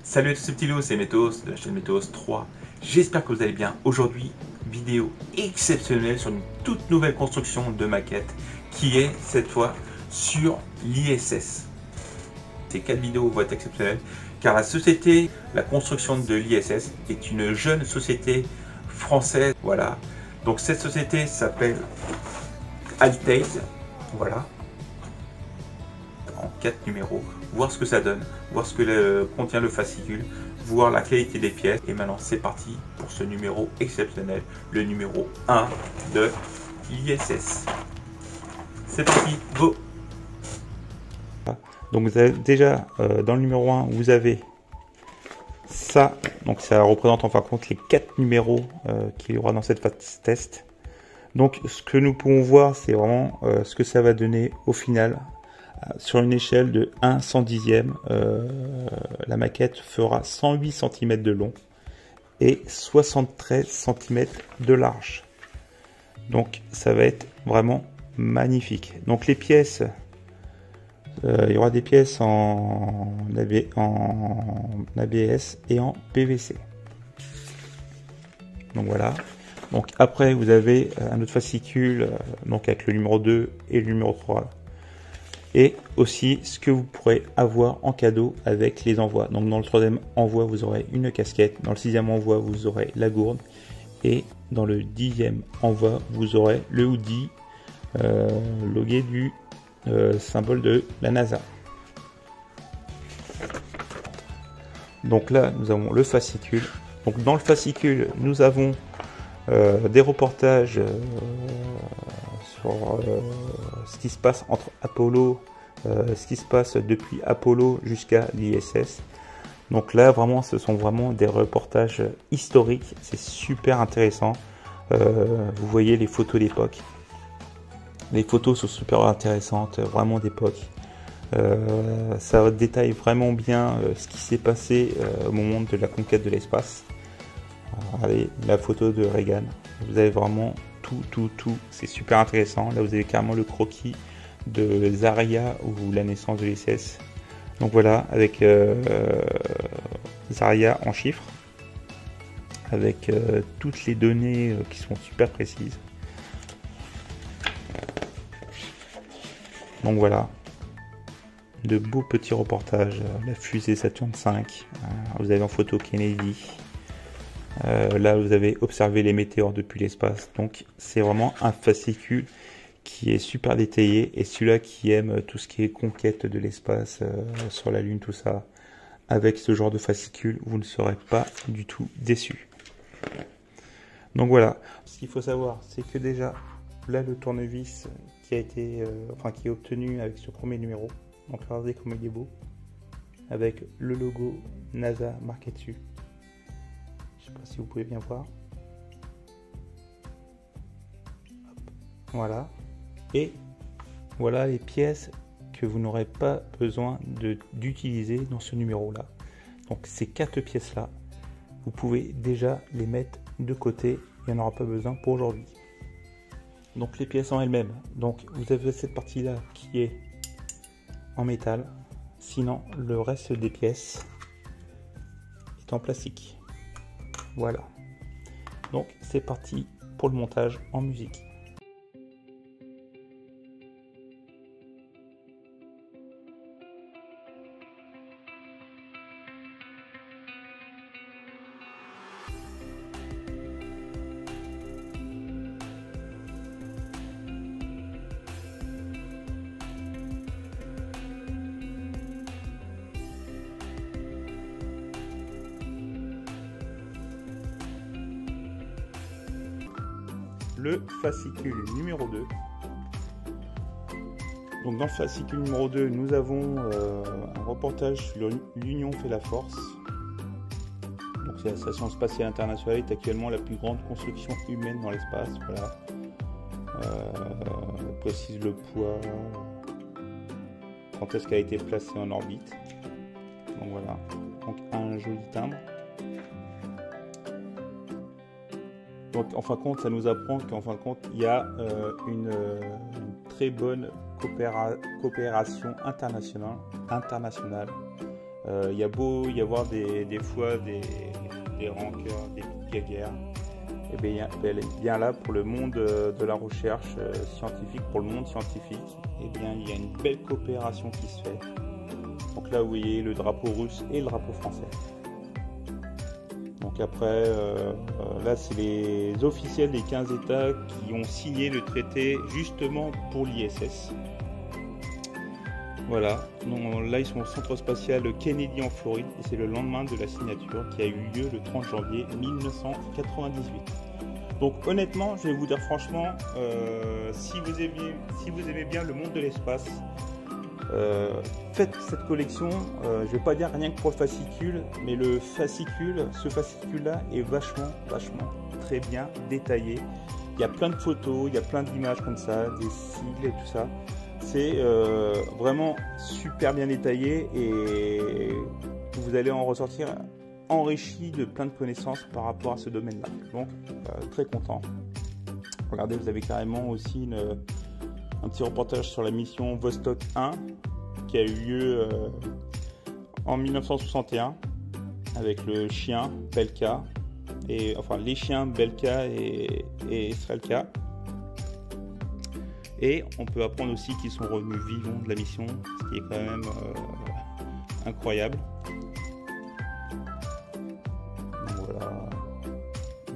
Salut à tous ces petits loups, c'est Métos de la chaîne Métos 3. J'espère que vous allez bien. Aujourd'hui, vidéo exceptionnelle sur une toute nouvelle construction de maquette qui est cette fois sur l'ISS. Ces 4 vidéos vont être exceptionnelles car la construction de l'ISS est une jeune société française. Voilà. Donc cette société s'appelle Altaïs. Voilà. En 4 numéros, voir ce que ça donne, voir ce que contient le fascicule, voir la qualité des pièces. Et maintenant c'est parti pour ce numéro exceptionnel, le numéro 1 de l'ISS. C'est parti, go! Donc vous avez déjà dans le numéro 1, vous avez ça, donc ça représente en fin de compte les 4 numéros qu'il y aura dans cette phase test. Donc ce que nous pouvons voir, c'est vraiment ce que ça va donner au final. Sur une échelle de 1/110e, la maquette fera 108 cm de long et 73 cm de large. Donc ça va être vraiment magnifique. Donc les pièces, il y aura des pièces en ABS et en PVC. Donc voilà. Donc après vous avez un autre fascicule donc avec le numéro 2 et le numéro 3. Et aussi ce que vous pourrez avoir en cadeau avec les envois. Donc dans le 3e envoi vous aurez une casquette, dans le 6e envoi vous aurez la gourde et dans le 10e envoi vous aurez le hoodie logué du symbole de la NASA. Donc là nous avons le fascicule. Donc dans le fascicule nous avons des reportages sur ce qui se passe entre Apollo, ce qui se passe depuis Apollo jusqu'à l'ISS. Donc là vraiment ce sont vraiment des reportages historiques, c'est super intéressant. Vous voyez les photos d'époque, les photos sont super intéressantes, vraiment d'époque. Ça détaille vraiment bien ce qui s'est passé au moment de la conquête de l'espace. Regardez la photo de Reagan, vous avez vraiment tout, c'est super intéressant. Là vous avez carrément le croquis de Zarya ou la naissance de l'ISS. Donc voilà, avec Zarya en chiffres, avec toutes les données qui sont super précises. Donc voilà, de beaux petits reportages, la fusée Saturne V, vous avez en photo Kennedy. Là vous avez observé les météores depuis l'espace. Donc c'est vraiment un fascicule qui est super détaillé, et celui-là qui aime tout ce qui est conquête de l'espace, sur la Lune, tout ça, avec ce genre de fascicule vous ne serez pas du tout déçu. Donc voilà, ce qu'il faut savoir c'est que déjà là le tournevis qui a été qui est obtenu avec ce premier numéro. Donc regardez comme il est beau, avec le logo NASA marqué dessus. Je sais pas si vous pouvez bien voir. Hop. Voilà. Et voilà les pièces que vous n'aurez pas besoin d'utiliser dans ce numéro là. Donc ces 4 pièces là, vous pouvez déjà les mettre de côté, il n'y en aura pas besoin pour aujourd'hui. Donc les pièces en elles-mêmes, donc vous avez cette partie là qui est en métal, sinon le reste des pièces est en plastique. Voilà, donc c'est parti pour le montage en musique. Le fascicule numéro 2. Donc dans le fascicule numéro 2, nous avons un reportage sur l'Union fait la force. Donc c'est la Station spatiale internationale est actuellement la plus grande construction humaine dans l'espace. Voilà. Précise le poids, quand est-ce qu'elle a été placée en orbite. Donc voilà. Donc un joli timbre. Donc en fin de compte, ça nous apprend qu'en fin de compte, il y a une très bonne coopération internationale Il y a beau y avoir des fois des rancœurs, des petites guéguerres, et bien, elle est bien là pour le monde de la recherche scientifique, pour le monde scientifique. Et bien, il y a une belle coopération qui se fait. Donc là, vous voyez le drapeau russe et le drapeau français. Donc après, là, c'est les officiels des 15 États qui ont signé le traité justement pour l'ISS. Voilà, donc là ils sont au centre spatial Kennedy en Floride et c'est le lendemain de la signature qui a eu lieu le 30 janvier 1998. Donc honnêtement, je vais vous dire franchement, si vous aimez bien le monde de l'espace, faites cette collection. Je ne vais pas dire rien que pour le fascicule, mais ce fascicule là est vachement très bien détaillé. Il y a plein de photos, il y a plein d'images comme ça, des sigles et tout ça. C'est vraiment super bien détaillé et vous allez en ressortir enrichi de plein de connaissances par rapport à ce domaine-là. Donc, très content. Regardez, vous avez carrément aussi un petit reportage sur la mission Vostok 1 qui a eu lieu en 1961 avec le chien Belka, les chiens Belka et Strelka. Et on peut apprendre aussi qu'ils sont revenus vivants de la mission, ce qui est quand même incroyable. Donc voilà,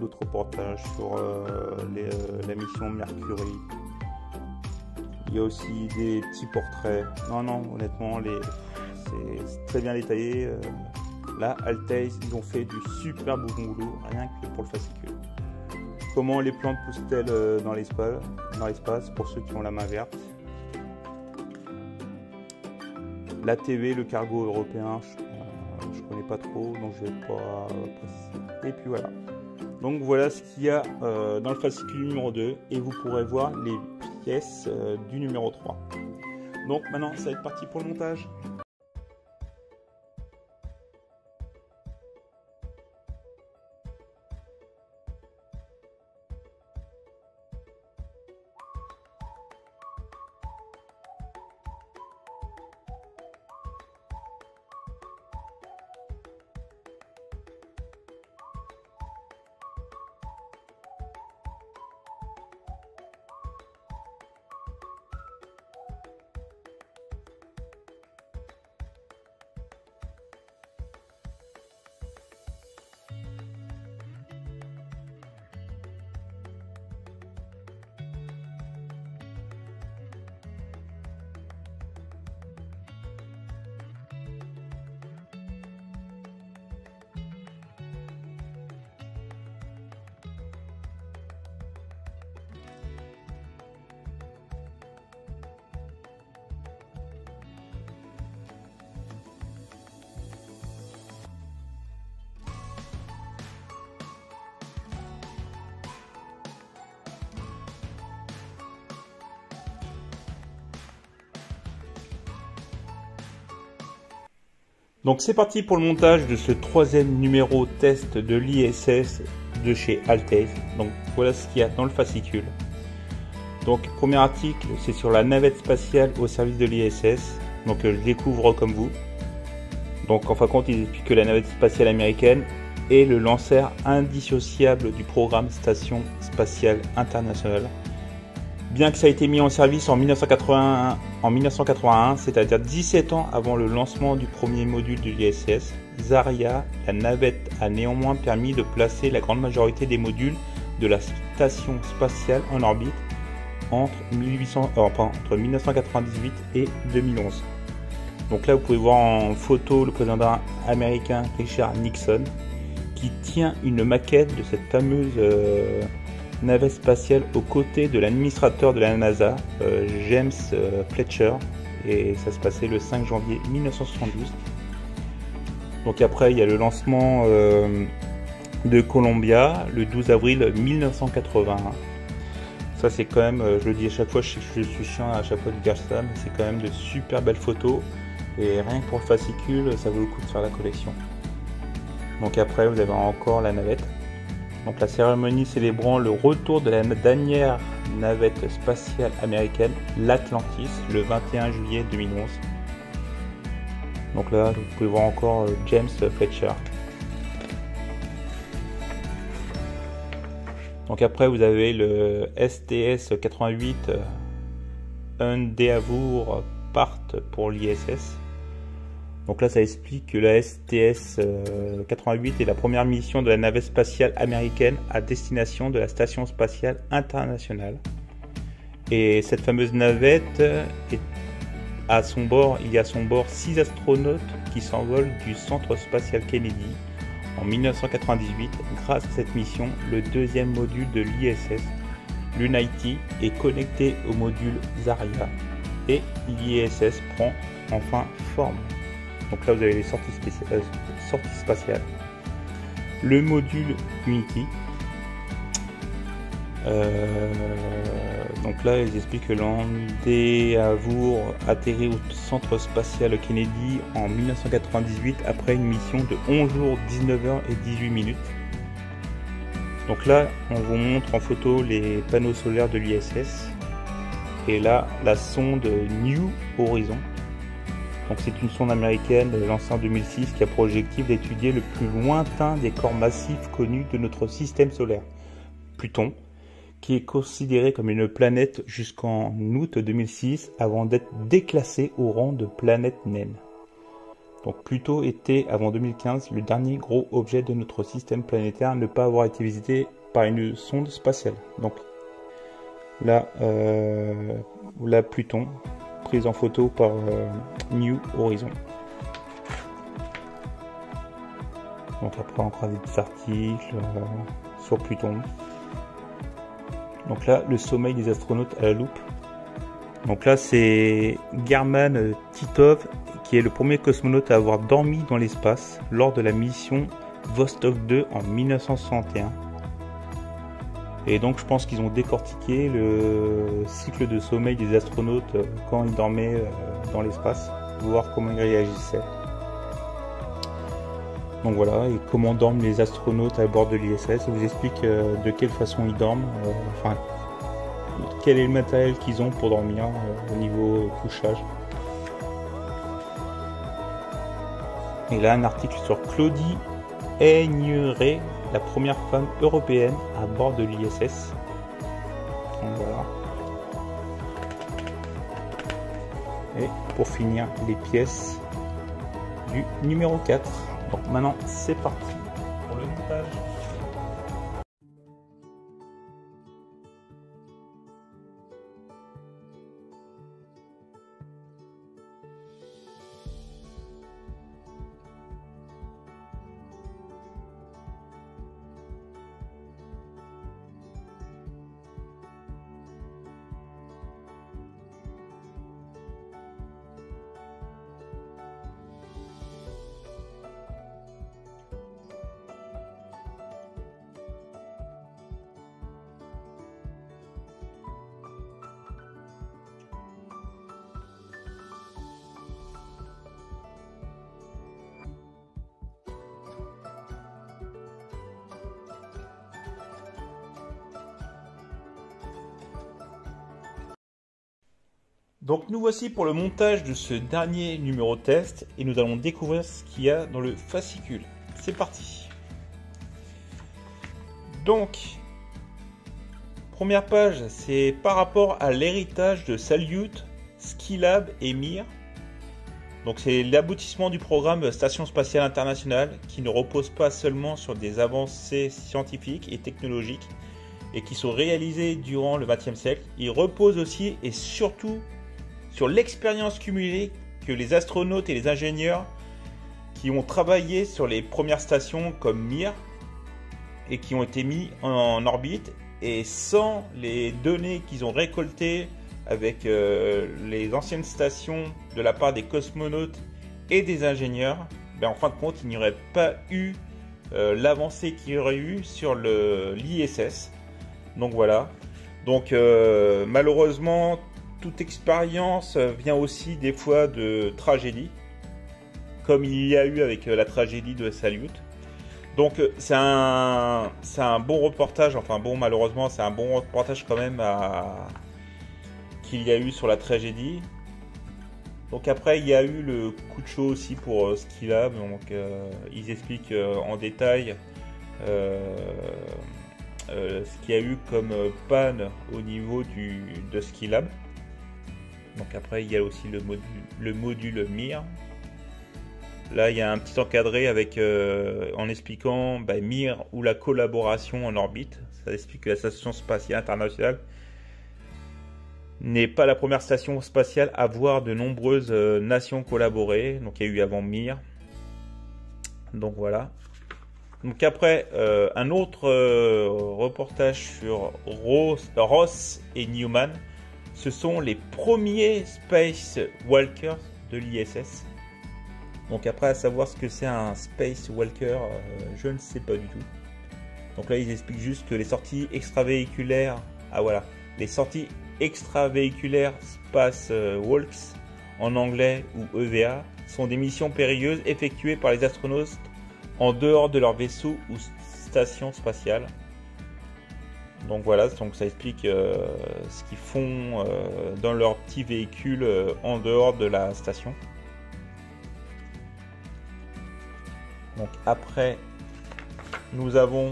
d'autres reportages sur la mission Mercury. Il y a aussi des petits portraits. Non, honnêtement, c'est très bien détaillé. Là, Altaïs, ils ont fait du super beau boulot, rien que pour le fascicule. Comment les plantes poussent-elles dans l'espace pour ceux qui ont la main verte. L'ATV, le cargo européen, je ne connais pas trop, donc je ne vais pas préciser. Et puis voilà. Donc voilà ce qu'il y a dans le fascicule numéro 2 et vous pourrez voir les pièces du numéro 3. Donc maintenant, ça va être parti pour le montage. Donc c'est parti pour le montage de ce troisième numéro test de l'ISS de chez Altaïs. Donc voilà ce qu'il y a dans le fascicule. Donc premier article, c'est sur la navette spatiale au service de l'ISS. Donc je découvre comme vous. Donc en fin de compte, il explique que la navette spatiale américaine est le lanceur indissociable du programme Station Spatiale Internationale. Bien que ça ait été mis en service en 1981, c'est-à-dire 17 ans avant le lancement du premier module de l'ISS, Zarya, la navette a néanmoins permis de placer la grande majorité des modules de la station spatiale en orbite entre 1998 et 2011. Donc là, vous pouvez voir en photo le président américain Richard Nixon qui tient une maquette de cette fameuse navette spatiale aux côtés de l'administrateur de la NASA, James Fletcher, et ça se passait le 5 janvier 1972. Donc après, il y a le lancement de Columbia le 12 avril 1981. Ça c'est quand même, je le dis à chaque fois, je suis chiant à chaque fois de dire ça, mais c'est quand même de super belles photos, et rien que pour le fascicule, ça vaut le coup de faire la collection. Donc après, vous avez encore la navette. Donc la cérémonie célébrant le retour de la dernière navette spatiale américaine, l'Atlantis, le 21 juillet 2011. Donc là, vous pouvez voir encore James Fletcher. Donc après, vous avez le STS-88 Endeavour Part pour l'ISS. Donc là, ça explique que la STS-88 est la première mission de la navette spatiale américaine à destination de la Station spatiale internationale. Et cette fameuse navette, il y a à son bord 6 astronautes qui s'envolent du Centre spatial Kennedy en 1998. Grâce à cette mission, le deuxième module de l'ISS, l'Unity, est connecté au module Zarya et l'ISS prend enfin forme. Donc là, vous avez les sorties spatiales. Le module Unity. Donc là, ils expliquent que l'Endeavour atterrit au Centre spatial Kennedy en 1998 après une mission de 11 jours, 19 heures et 18 minutes. Donc là, on vous montre en photo les panneaux solaires de l'ISS. Et là, la sonde New Horizon. Donc c'est une sonde américaine lancée en 2006 qui a pour objectif d'étudier le plus lointain des corps massifs connus de notre système solaire, Pluton, qui est considéré comme une planète jusqu'en août 2006 avant d'être déclassé au rang de planète naine. Donc Pluton était avant 2015 le dernier gros objet de notre système planétaire à ne pas avoir été visité par une sonde spatiale. Donc là, Pluton, prise en photo par New Horizon. Donc après encore des petits articles sur Pluton. Donc là, le sommeil des astronautes à la loupe. Donc là, c'est German Titov qui est le premier cosmonaute à avoir dormi dans l'espace lors de la mission Vostok 2 en 1961. Et donc je pense qu'ils ont décortiqué le cycle de sommeil des astronautes quand ils dormaient dans l'espace, voir comment ils réagissaient. Donc voilà, et comment dorment les astronautes à bord de l'ISS. Ça vous explique de quelle façon ils dorment, enfin quel est le matériel qu'ils ont pour dormir au niveau couchage. Et là un article sur Claudie Aigneret, la première femme européenne à bord de l'ISS. Donc voilà. Et pour finir, les pièces du numéro 4. Donc maintenant, c'est parti pour le montage. Donc nous voici pour le montage de ce dernier numéro test et nous allons découvrir ce qu'il y a dans le fascicule. C'est parti. Donc, première page, c'est par rapport à l'héritage de Salyut, Skylab et Mir. Donc c'est l'aboutissement du programme Station spatiale internationale qui ne repose pas seulement sur des avancées scientifiques et technologiques et qui sont réalisées durant le XXe siècle. Il repose aussi et surtout sur l'expérience cumulée que les astronautes et les ingénieurs qui ont travaillé sur les premières stations comme Mir et qui ont été mis en orbite, et sans les données qu'ils ont récoltées avec les anciennes stations de la part des cosmonautes et des ingénieurs, ben en fin de compte il n'y aurait pas eu l'avancée qu'il y aurait eu sur l'ISS. Donc voilà, donc malheureusement toute expérience vient aussi des fois de tragédies, comme il y a eu avec la tragédie de Salyut. Donc c'est un bon reportage, enfin bon, malheureusement c'est un bon reportage quand même qu'il y a eu sur la tragédie. Donc après, il y a eu le coup de chaud aussi pour Skilab. Donc ils expliquent en détail ce qu'il y a eu comme panne au niveau de Skilab. Donc après, il y a aussi le module Mir. Là, il y a un petit encadré avec en expliquant Mir ou la collaboration en orbite. Ça explique que la Station Spatiale Internationale n'est pas la première station spatiale à voir de nombreuses nations collaborer. Donc il y a eu avant Mir. Donc voilà. Donc après, un autre reportage sur Ross et Newman. Ce sont les premiers Space Walkers de l'ISS. Donc après, à savoir ce que c'est un Space Walker, je ne sais pas du tout. Donc là, ils expliquent juste que les sorties extravéhiculaires... Ah voilà, les sorties extravéhiculaires Space Walks, en anglais ou EVA, sont des missions périlleuses effectuées par les astronautes en dehors de leur vaisseau ou station spatiale. Donc voilà, donc ça explique ce qu'ils font dans leur petit véhicule en dehors de la station. Donc après, nous avons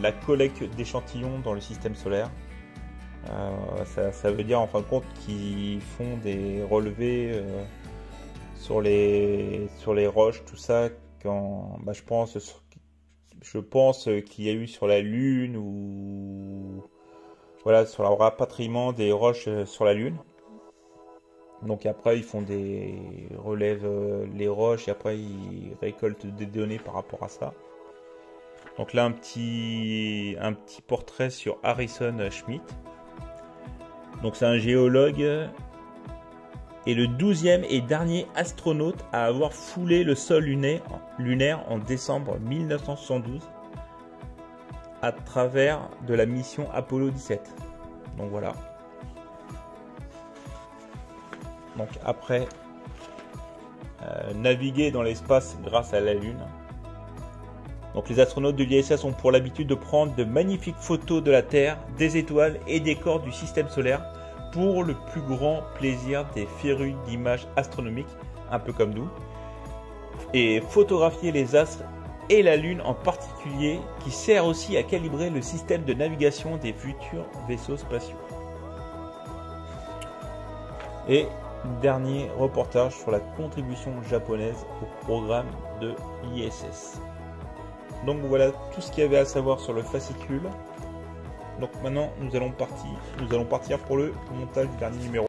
la collecte d'échantillons dans le système solaire. Ça veut dire en fin de compte qu'ils font des relevés sur les roches, tout ça. Quand je pense qu'il y a eu sur la Lune ou voilà, sur le rapatriement des roches sur la Lune. Donc après ils font relèvent les roches et après ils récoltent des données par rapport à ça. Donc là un petit portrait sur Harrison Schmitt. Donc c'est un géologue et le 12e et dernier astronaute à avoir foulé le sol lunaire en décembre 1972 à travers de la mission Apollo 17. Donc voilà. Donc après, naviguer dans l'espace grâce à la Lune. Donc les astronautes de l'ISS ont pour l'habitude de prendre de magnifiques photos de la Terre, des étoiles et des corps du système solaire pour le plus grand plaisir des férus d'images astronomiques, un peu comme nous, et photographier les astres et la Lune en particulier, qui sert aussi à calibrer le système de navigation des futurs vaisseaux spatiaux. Et dernier reportage sur la contribution japonaise au programme de l'ISS. Donc voilà tout ce qu'il y avait à savoir sur le fascicule. Donc maintenant nous allons partir pour le montage du dernier numéro.